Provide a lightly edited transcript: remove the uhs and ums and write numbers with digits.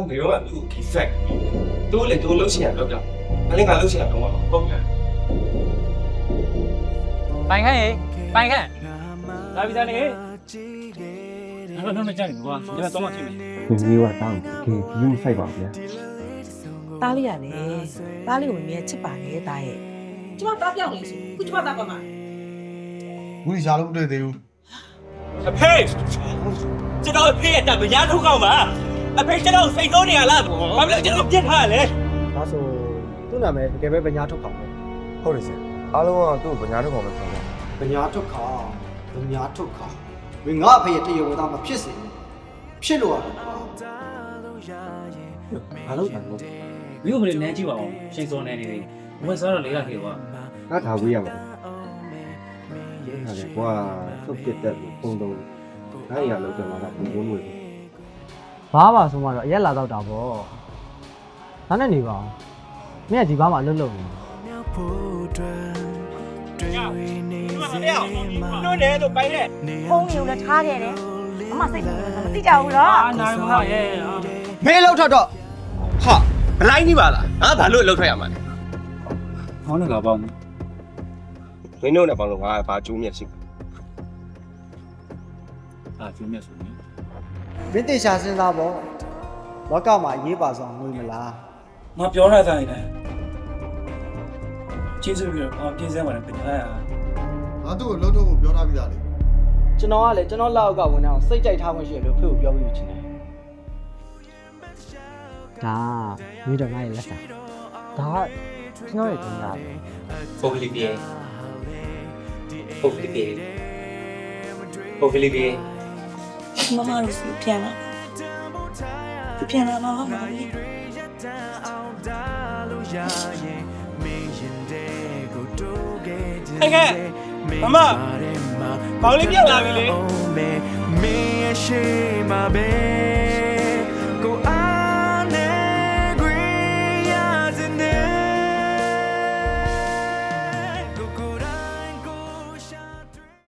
没有啊，都给晒，都来都露馅了，那你看露馅了吗？不看。ပိုင်ခန့်ရေပိုင်ခန့်လာပြီသားလေအဲ့တော့မကြိုက်ဘူးကွာဒီမှာတော့မှဖြစ်ပြီ မင်းကတောင်းကေယူမဆိုင်ပါဗျာ တားလေးရတယ်တားလေးကိုမင်းချစ်ပါလေတားရဲ့ ကျမတားပြောင်းနေဆိုခုကျမတားပါမှာ ဘူးရှာလို့မတွေ့သေးဘူး အဖေကျွန်တော်အဖေရဲ့တမရထုတ်ကောင်းပါအဖေကျွန်တော်စိတ်ဆိုးနေရလားဘာလို့ကျွန်တော်ပြစ်ထားရလဲ ဒါဆိုသူ့နာမည်တကယ်ပဲဗညာထုတ်ခေါင်ပဲ ဟုတ်တယ်ဆရာအားလုံးကသူ့ကိုဗညာထုတ်ခေါ်မယ်ဆိုတော့ ဗညာထုတ်ခေါင်ဗညာထုတ်ခေါင်မင်းငါအဖေရဲ့တရားဝင်သားမဖြစ်စေဖြစ်လို့ရတယ် ဘာလို့လဲမင်းတို့မင်းနန်းကြည့်ပါဦးရှင်စောနေနေတယ်ဘယ်စားတော့လေးရခေကွာ ငါထားဝေးရမှာဒီဟာလေကွာသုတ်ပြတဲ့ပုံတော့ငါရလောက်တယ်မှာကဘုံဘုံတွေ ဘာပါဆိုမှတော့အရက်လာတော့တာပေါ့ဒါနဲ့နေပါအောင်မင်းကဒီဘာမှအလုပ်လုပ်နေ တို့နေလို့ပိုင်တဲ့ ဖုန်းတွေကိုလည်းထားခဲ့တယ်အမစိတ်ကူမသိကြဘူးတော့ အာနိုင်မရဲ့ မင်းလောက်ထွက်တော့ ဟာဘလိုင်းနေပါလားငါဘာလို့လှုပ်ထွက်ရမှာလဲ ဟောင်းလည်းကောင်း မင်းတို့နဲ့ပေါင်းလို့ငါဘာကျိုးမြတ်ရှိ အာကျုံးမြတ်ဆိုရင် မင်းတေချာစဉ်းစားပေါ့လောကမှာအရေးပါဆုံးငွေမလား ငါပြောရတာနေတယ်ကျေးဇူးပြီးတော့ပြင်းစမ်းပါတယ်ပြင်ထားရ ငါသူ့ကိုလှုပ်ထုတ်ဖို့ပြောထားပြီးသားလေ ကျွန်တော်ကလည်းကျွန်တော်လက်အောက်ကဝင်အောင်စိတ်ကြိုက်ထားမှရှိရလို့ဖေကိုပြောပြီးချင်တယ်ဒါမင်းတို့ငါ့ရဲ့လက်စာဒါကကျွန်တော်ရဲ့တင်တာပဲ ပုတ်ကလေးပြေပုတ်ကလေးပြေပုတ်ကလေးပြေ မမတို့စီပြန်လာပြန်လာမှာပါမကြီး အဲ့ကမမပေါင်လေးပြက်လာပြီလေ Me, she, my baby.